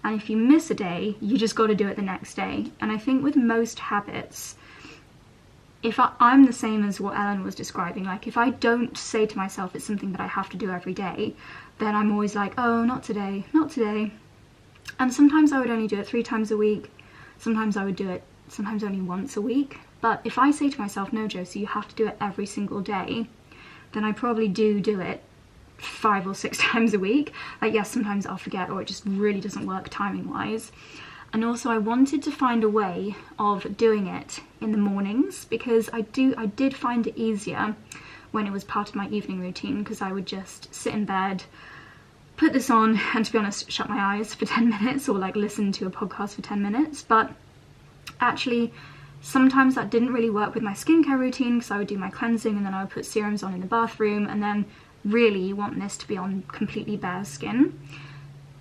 And if you miss a day, you just got to do it the next day. And I think with most habits, if I'm the same as what Ellen was describing, like if I don't say to myself it's something that I have to do every day, then I'm always like, oh, not today, not today. And sometimes I would only do it 3 times a week. Sometimes I would do it sometimes only once a week. But if I say to myself, no, Josie, you have to do it every single day, then I probably do it 5 or 6 times a week. Like, yes, sometimes I'll forget, or it just really doesn't work timing wise. And also I wanted to find a way of doing it in the mornings, because I did find it easier when it was part of my evening routine, because I would just sit in bed, put this on and, to be honest, shut my eyes for 10 minutes or like listen to a podcast for 10 minutes. But actually, sometimes that didn't really work with my skincare routine, because I would do my cleansing and then I would put serums on in the bathroom, and then really you want this to be on completely bare skin.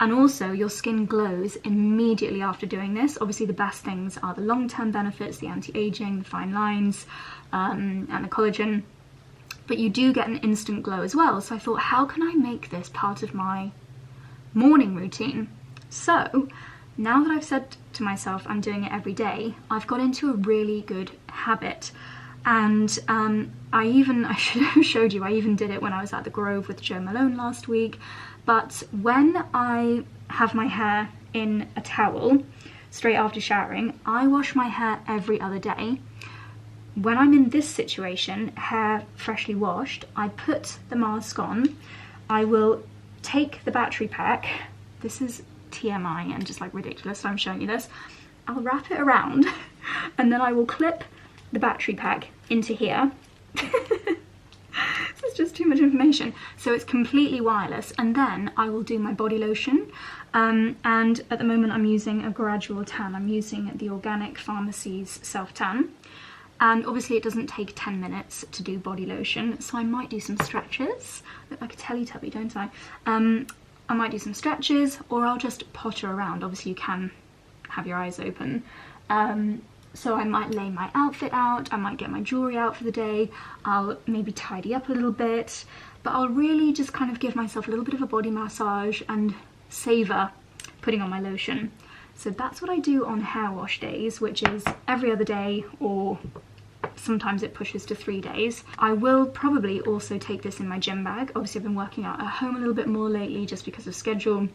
And also your skin glows immediately after doing this. Obviously the best things are the long-term benefits, the anti-aging, the fine lines, and the collagen, but you do get an instant glow as well. So I thought, how can I make this part of my morning routine? So now that I've said to myself I'm doing it every day, I've got into a really good habit. And I should have showed you, I even did it when I was at the Grove with Jo Malone last week. But when I have my hair in a towel straight after showering, I wash my hair every other day. When I'm in this situation, hair freshly washed, I put the mask on. I will take the battery pack. This is TMI and just like ridiculous, so I'm showing you this. I'll wrap it around and then I will clip the battery pack into here. This is just too much information. So it's completely wireless, and then I will do my body lotion. And at the moment I'm using a gradual tan. I'm using the Organic Pharmacy's Self Tan. And obviously it doesn't take 10 minutes to do body lotion, so I might do some stretches. Look like a Teletubby, don't I? I might do some stretches, or I'll just potter around. Obviously you can have your eyes open. So I might lay my outfit out, I might get my jewellery out for the day, I'll maybe tidy up a little bit, but I'll really just kind of give myself a little bit of a body massage and savour putting on my lotion. So that's what I do on hair wash days, which is every other day, or sometimes it pushes to 3 days. I will probably also take this in my gym bag. Obviously I've been working out at home a little bit more lately just because of schedule,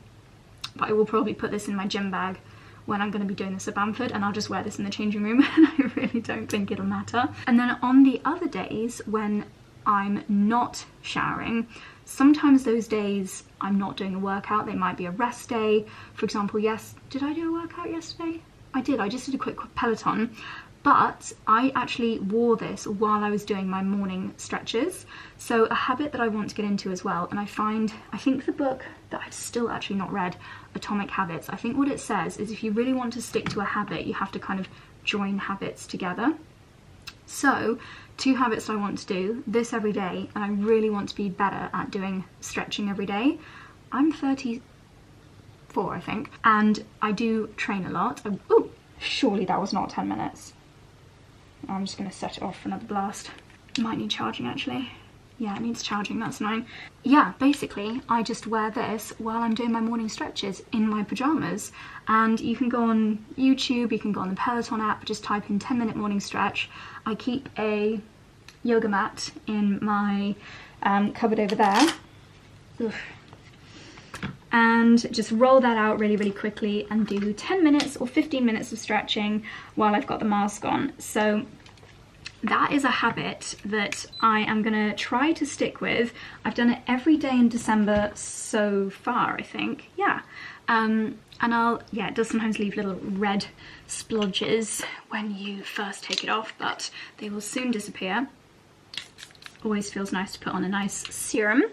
but I will probably put this in my gym bag when I'm going to be doing this at Bamford, and I'll just wear this in the changing room and I really don't think it'll matter. And then on the other days when I'm not showering, sometimes those days I'm not doing a workout, they might be a rest day. For example, did I do a workout yesterday? I did, I just did a quick Peloton, but I actually wore this while I was doing my morning stretches. So a habit that I want to get into as well, and I think the book that I've still actually not read, Atomic Habits, I think what it says is if you really want to stick to a habit, you have to kind of join habits together. So 2 habits that I want to do, this every day, and I really want to be better at doing stretching every day. I'm 34, I think, and I do train a lot. Oh, surely that was not 10 minutes. I'm just going to set it off for another blast. Might need charging actually. Yeah, it needs charging, that's annoying. Yeah, basically I just wear this while I'm doing my morning stretches in my pyjamas, and you can go on YouTube, you can go on the Peloton app, just type in 10-minute morning stretch. I keep a yoga mat in my cupboard over there. Ugh. And just roll that out really, really quickly and do 10 minutes or 15 minutes of stretching while I've got the mask on. So that is a habit that I am gonna try to stick with. I've done it every day in December so far, I think, yeah. And it does sometimes leave little red splodges when you first take it off, but they will soon disappear. Always feels nice to put on a nice serum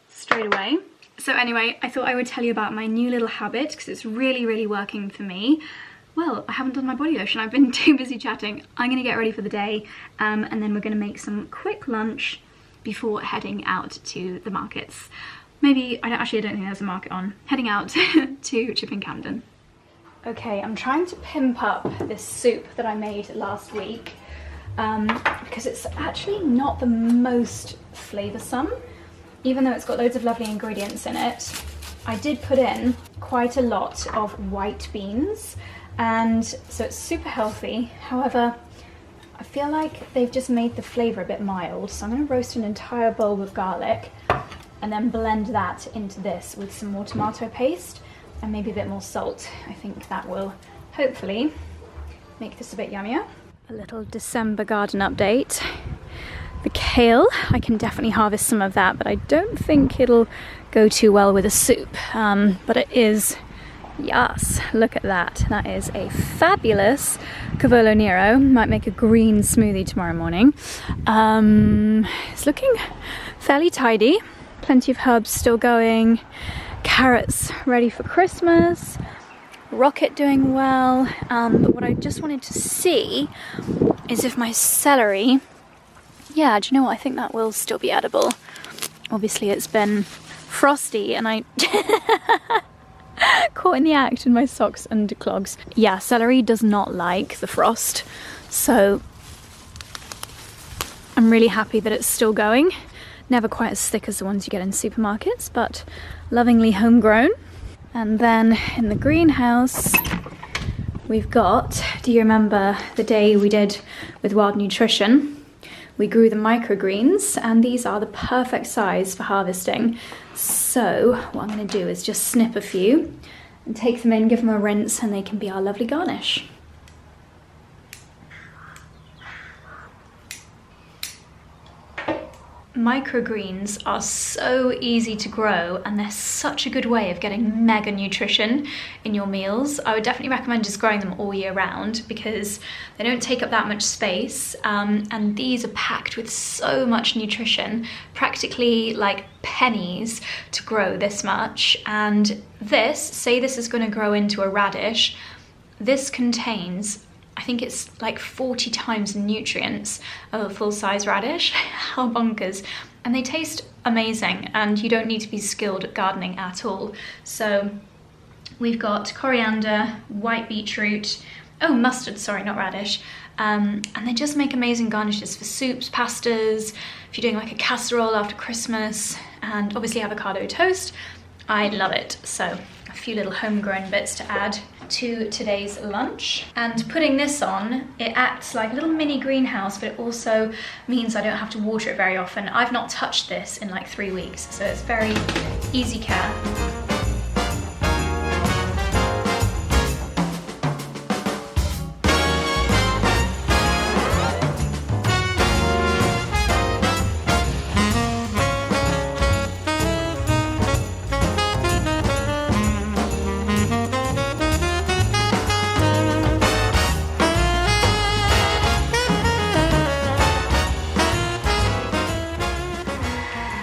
straight away. So anyway, I thought I would tell you about my new little habit because it's really, really working for me. Well, I haven't done my body lotion. I've been too busy chatting. I'm going to get ready for the day, and then we're going to make some quick lunch before heading out to the markets. Maybe, I don't think there's a market on. Heading out to Chipping Campden. Okay, I'm trying to pimp up this soup that I made last week because it's actually not the most flavoursome. Even though it's got loads of lovely ingredients in it, I did put in quite a lot of white beans, and so it's super healthy. However, I feel like they've just made the flavour a bit mild, so I'm going to roast an entire bowl with garlic and then blend that into this with some more tomato paste and maybe a bit more salt. I think that will hopefully make this a bit yummier. A little December garden update. The kale, I can definitely harvest some of that, but I don't think it'll go too well with a soup. But it is, yes, look at that. That is a fabulous 𝑭𝒊𝒏𝒅 𝙄'𝙢. Might make a green smoothie tomorrow morning. It's looking fairly tidy. Plenty of herbs still going. carrots ready for Christmas. Rocket doing well. But what I just wanted to see is if my celery, yeah, do you know what? I think that will still be edible. Obviously it's been frosty and I caught in the act in my socks and clogs. Yeah, celery does not like the frost, so I'm really happy that it's still going. Never quite as thick as the ones you get in supermarkets, but lovingly homegrown. And then in the greenhouse, we've got, do you remember the day we did with Wild Nutrition? We grew the microgreens, and these are the perfect size for harvesting. So what I'm going to do is just snip a few and take them in, give them a rinse, and they can be our lovely garnish. Microgreens are so easy to grow, and they're such a good way of getting mega nutrition in your meals. I would definitely recommend just growing them all year round because they don't take up that much space, and these are packed with so much nutrition, practically like pennies to grow this much. And this, say this is going to grow into a radish, this contains, I think it's like 40 times the nutrients of a full-size radish. How bonkers. And they taste amazing, and you don't need to be skilled at gardening at all. So we've got coriander, white beetroot, oh, mustard, sorry, not radish. And they just make amazing garnishes for soups, pastas, if you're doing like a casserole after Christmas, and obviously avocado toast. I love it. So a few little homegrown bits to add to today's lunch. And putting this on, it acts like a little mini greenhouse, but it also means I don't have to water it very often. I've not touched this in like 3 weeks, so it's very easy care.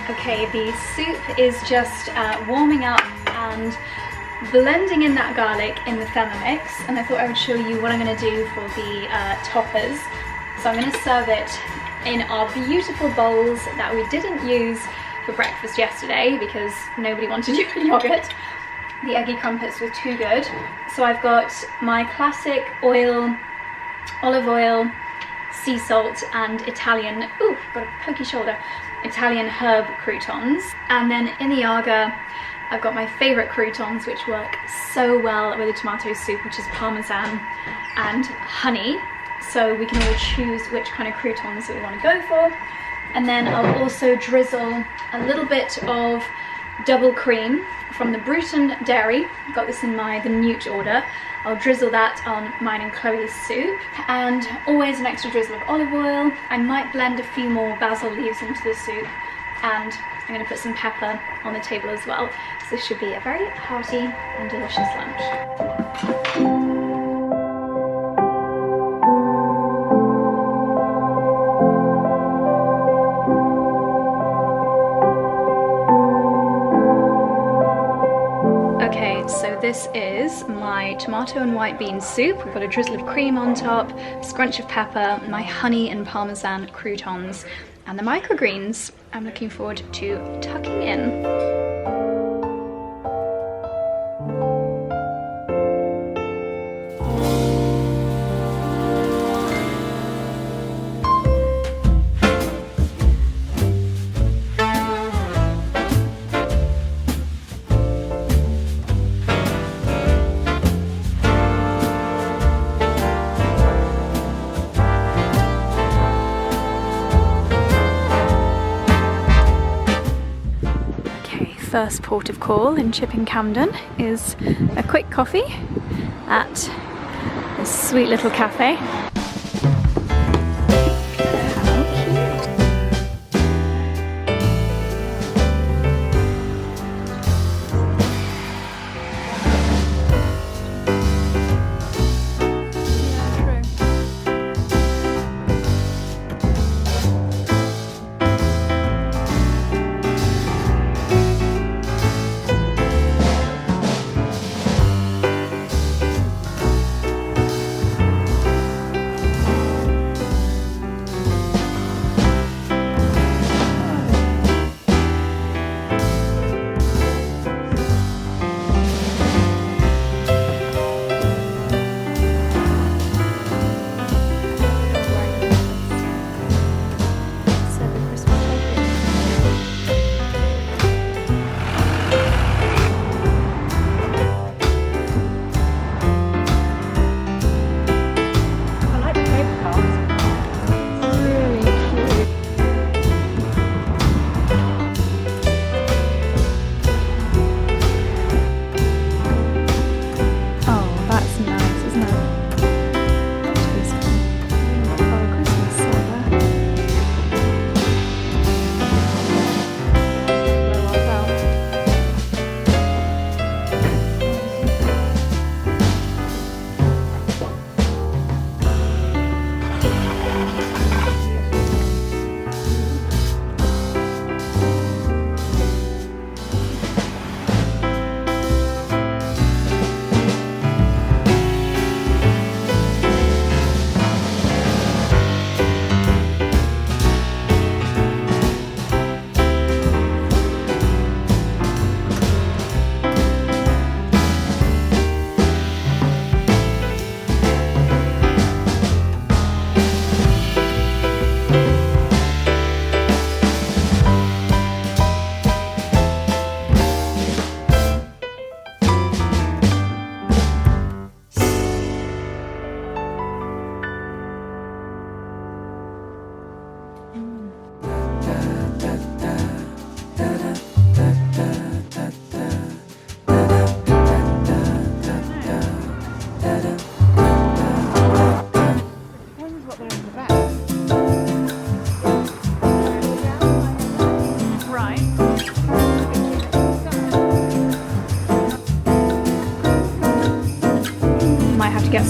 Okay, the soup is just warming up and blending in that garlic in the Thermomix, and I thought I would show you what I'm going to do for the toppers. So I'm going to serve it in our beautiful bowls that we didn't use for breakfast yesterday because nobody wanted yogurt. The eggy crumpets were too good. So I've got my classic oil, olive oil, sea salt and Italian, ooh, got a pokey shoulder, Italian herb croutons. And then in the 𝑭𝒂, I've got my favourite croutons which work so well with a tomato soup, which is parmesan and honey. So we can all choose which kind of croutons that we want to go for. And then I'll also drizzle a little bit of double cream from the Bruton dairy. I've got this in the Newt order. I'll drizzle that on mine and Chloe's soup, and always an extra drizzle of olive oil. I might blend a few more basil leaves into the soup, and I'm going to put some pepper on the table as well. So this should be a very hearty and delicious lunch. This is my tomato and white bean soup. We've got a drizzle of cream on top, a scrunch of pepper, my honey and parmesan croutons, and the microgreens. I'm looking forward to tucking in. First port of call in Chipping Campden is a quick coffee at this sweet little cafe.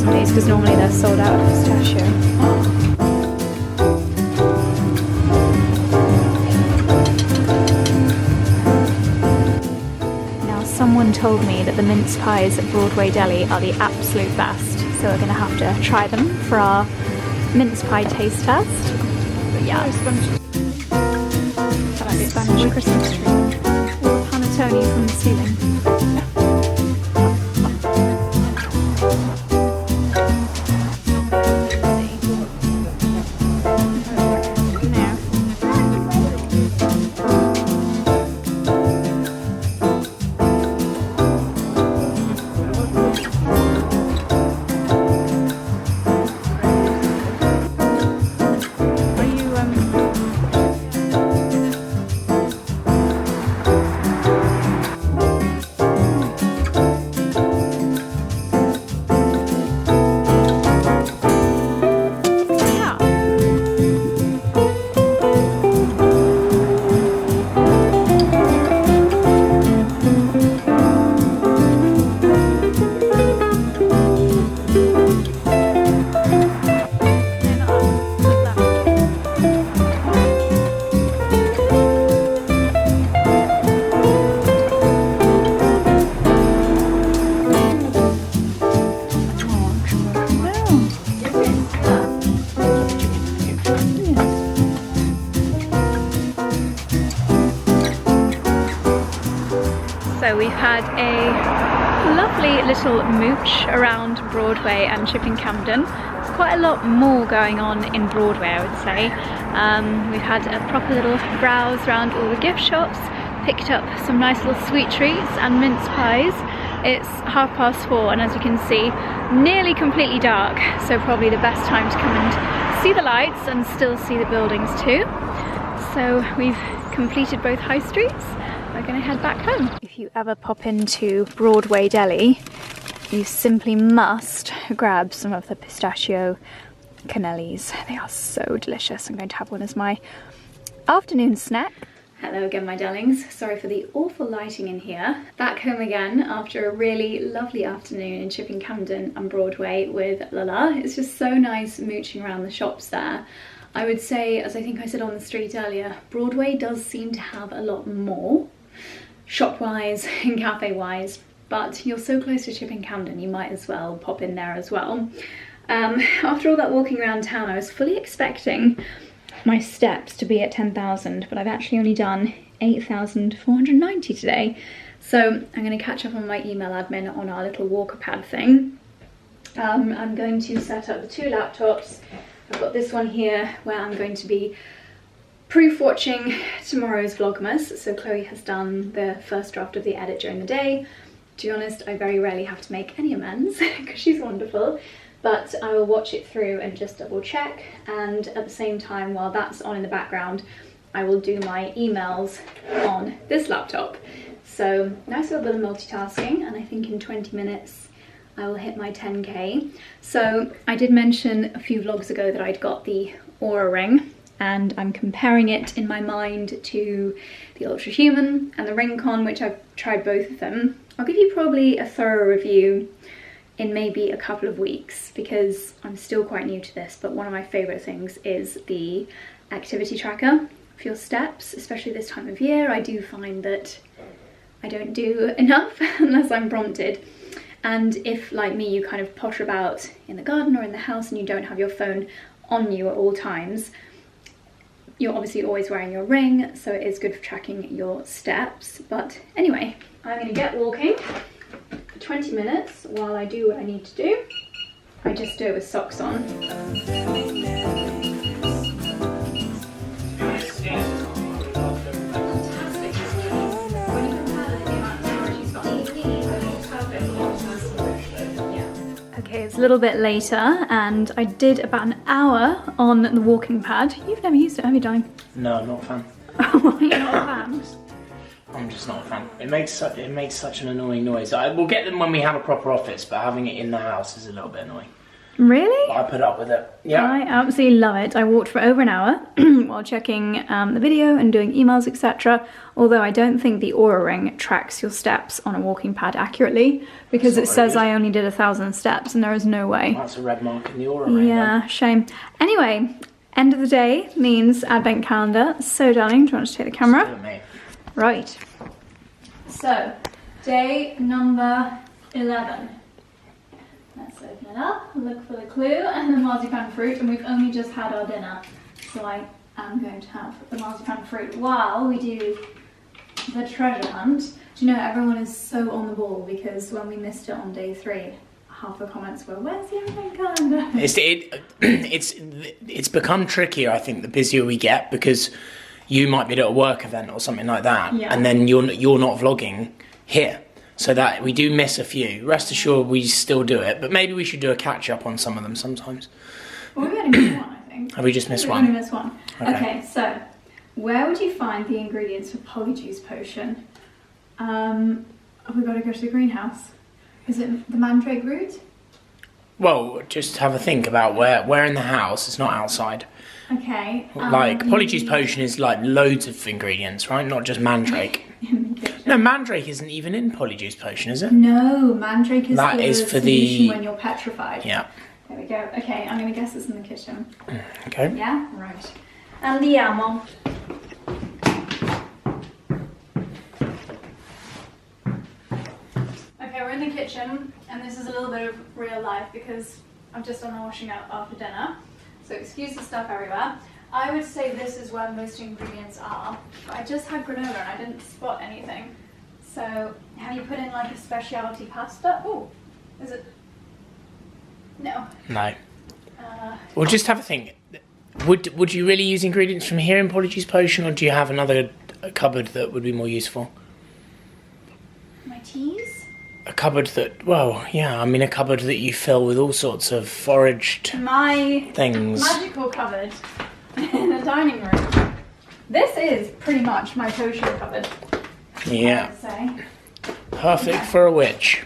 some days because normally they're sold out of pistachio. Now someone told me that the mince pies at Broadway Deli are the absolute best, so we're going to have to try them for our mince pie taste test. But yeah, I like the Spanish Christmas tree. Little panettone from the ceiling. So we've had a lovely little mooch around Broadway and Chipping Campden. There's quite a lot more going on in Broadway, I would say. We've had a proper little browse around all the gift shops, picked up some nice little sweet treats and mince pies. It's 4:30 and as you can see, nearly completely dark, so probably the best time to come and see the lights and still see the buildings too. So we've completed both high streets. We're going to head back home. If you ever pop into Broadway Deli, you simply must grab some of the pistachio cannellis. They are so delicious. I'm going to have one as my afternoon snack. Hello again, my darlings. Sorry for the awful lighting in here. Back home again after a really lovely afternoon in Chipping Campden and Broadway with Lala. It's just so nice mooching around the shops there. I would say, as I think I said on the street earlier, Broadway does seem to have a lot more shop-wise and cafe-wise, but you're so close to Chipping Campden, you might as well pop in there as well. After all that walking around town, I was fully expecting my steps to be at 10,000, but I've actually only done 8,490 today. So I'm going to catch up on my email admin on our little walker pad thing. I'm going to set up the two laptops. I've got this one here where I'm going to be proof watching tomorrow's Vlogmas. So Chloe has done the first draft of the edit during the day. To be honest, I very rarely have to make any amends because she's wonderful, but I will watch it through and just double check, and at the same time while that's on in the background I will do my emails on this laptop. So nice little bit of multitasking, and I think in 20 minutes I will hit my 10k. So I did mention a few vlogs ago that I'd got the Aura ring, and I'm comparing it in my mind to the Ultra Human and the Ring-Con, which I've tried both of them. I'll give you probably a thorough review in maybe a couple of weeks because I'm still quite new to this, but one of my favourite things is the activity tracker for your steps, especially this time of year. I do find that I don't do enough unless I'm prompted. And if, like me, you kind of potter about in the garden or in the house and you don't have your phone on you at all times, you're obviously always wearing your ring, so it is good for tracking your steps. But anyway, I'm going to get walking for 20 minutes while I do what I need to do. I just do it with socks on. Okay, it's a little bit later and I did about an hour on the walking pad. You've never used it, have you, darling? No, I'm not a fan. Why are you not a fan? I'm just not a fan. It makes such an annoying noise. We'll get them when we have a proper office, but having it in the house is a little bit annoying. Really? I put up with it. Yeah. I absolutely love it. I walked for over an hour while checking the video and doing emails, etc. Although I don't think the Oura Ring tracks your steps on a walking pad accurately, because it says I only did 1,000 steps, and there is no way. That's a red mark in the Oura Ring. Yeah, shame. Anyway, end of the day means advent calendar. So, darling, do you want to take the camera? Still me. Right. So, day number 11. Let's open it up, look for the clue and the marzipan fruit, and we've only just had our dinner. So I am going to have the marzipan fruit while we do the treasure hunt. Do you know, everyone is so on the ball, because when we missed it on day 3, half the comments were, where's the advent calendar? It's become trickier, I think, the busier we get, because you might be at a work event or something like that, and then you're not vlogging here. So that we do miss a few. Rest assured we still do it, but maybe we should do a catch up on some of them sometimes. Well, we only missed one, I think. Have we just missed one? We only missed one. Okay, so where would you find the ingredients for polyjuice potion? Have we got to go to the greenhouse? Is it the mandrake root? Well, just have a think about where in the house. It's not outside. Okay. Like polyjuice potion is like loads of ingredients, right? Not just mandrake. In the kitchen. No, mandrake isn't even in polyjuice potion, is it? No, mandrake is That the is for solution the- when you're petrified. Yeah. There we go. Okay, I'm going to guess it's in the kitchen. Okay. Yeah? Right. Andiamo. Okay, we're in the kitchen, and this is a little bit of real life because I've just done the washing up after dinner. So excuse the stuff everywhere. I would say this is where most ingredients are. But I just had granola and I didn't spot anything. So have you put in like a specialty pasta? Oh, is it? No. No. Well, just have a think. Would you really use ingredients from here in polyjuice potion, or do you have another cupboard that would be more useful? My teas? A cupboard that, well, yeah, I mean a cupboard that you fill with all sorts of foraged My things. magical cupboard in the dining room. This is pretty much my potion cupboard. Yeah. I would say. Perfect for a witch.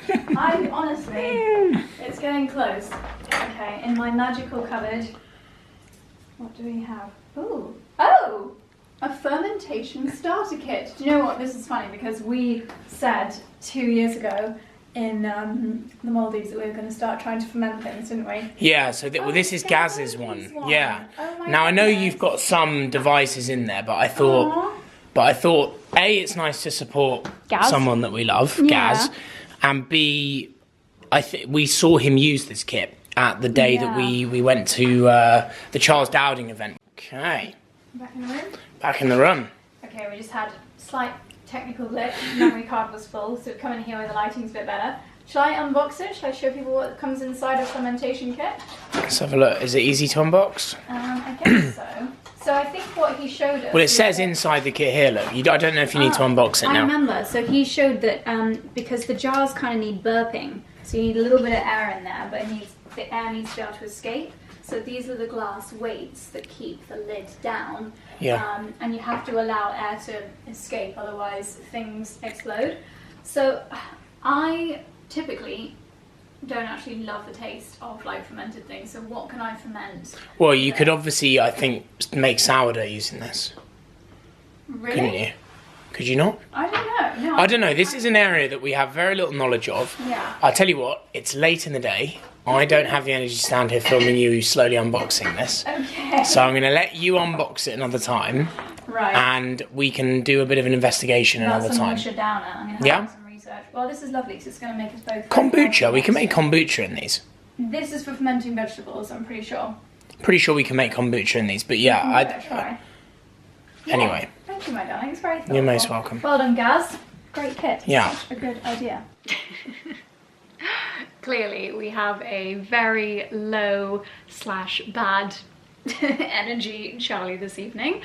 I honestly, it's getting close. Okay, in my magical cupboard, what do we have? Ooh, oh, a fermentation starter kit. Do you know what? This is funny because we said 2 years ago in the Maldives that we were going to start trying to ferment things, didn't we? Yeah, so well, this is Gaz's one. Yeah. Now I know you've got some devices in there, but I thought, A, it's nice to support Gaz? someone that we love, Yeah. Gaz, and B, we saw him use this kit at the day that we went to the Charles Dowding event. Okay. Back in the room? Back in the room. Okay, we just had slight technical glitch. Memory card was full, so come in here where the lighting's a bit better. Shall I unbox it? Shall I show people what comes inside a fermentation kit? Let's have a look. Is it easy to unbox? I guess so. So I think what he showed us... Well, it says inside the kit here, look. I don't know if you need to unbox it I now. remember. So he showed that because the jars kind of need burping, so you need a little bit of air in there, but the air needs to be able to escape. So these are the glass weights that keep the lid down. Yeah. And you have to allow air to escape, otherwise things explode. So I typically don't actually love the taste of like fermented things. So what can I ferment? Well, you could obviously, I think, make sourdough using this. Really? Couldn't you? Could you not? I don't know. No, I don't know. This is an area that we have very little knowledge of. Yeah. I'll tell you what, it's late in the day. I don't have the energy to stand here filming you slowly unboxing this. Okay. So I'm going to let you unbox it another time. Right. And we can do a bit of an investigation another That's time. some downer. I'm going to Yeah? have some research. Well, this is lovely because it's going to make us both... Kombucha. We can make kombucha in these. This is for fermenting vegetables, I'm pretty sure. Pretty sure we can make kombucha in these. But yeah, I'll try. Anyway. Thank you, my darling. It's very thoughtful. You're most welcome. Well done, Gaz. Great kit. Yeah. Such a good idea. Clearly, we have a very low/bad energy Charlie this evening.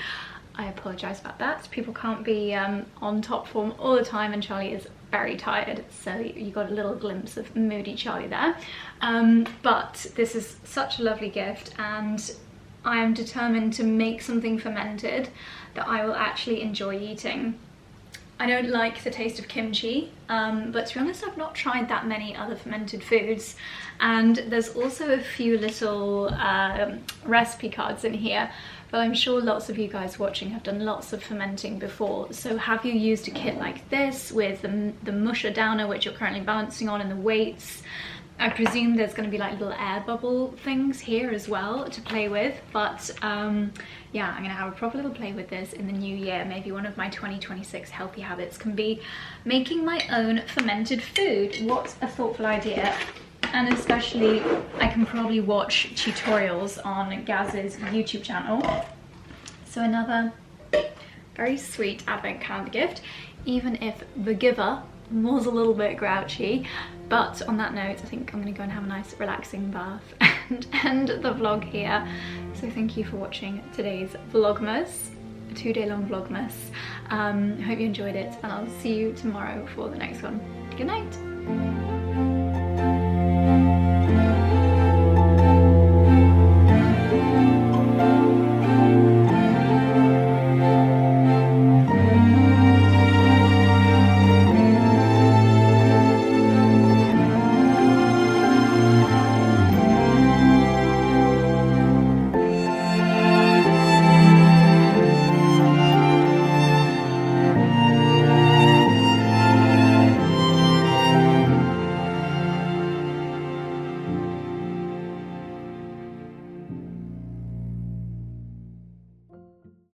I apologise about that. People can't be on top form all the time, and Charlie is very tired, so you got a little glimpse of moody Charlie there. But this is such a lovely gift, and I am determined to make something fermented that I will actually enjoy eating. I don't like the taste of kimchi, but to be honest, I've not tried that many other fermented foods. And there's also a few little recipe cards in here, but I'm sure lots of you guys watching have done lots of fermenting before. So have you used a kit like this with the musher downer, which you're currently balancing on, and the weights? I presume there's going to be like little air bubble things here as well to play with, but yeah, I'm going to have a proper little play with this in the new year. Maybe one of my 2026 healthy habits can be making my own fermented food. What a thoughtful idea. And especially, I can probably watch tutorials on 𝑭𝒊𝒏𝒅's YouTube channel. So another very sweet advent calendar gift, even if the giver was a little bit grouchy. But on that note, I think I'm going to go and have a nice relaxing bath and end the vlog here. So thank you for watching today's Vlogmas, a 2-day long Vlogmas. I hope you enjoyed it, and I'll see you tomorrow for the next one. Good night.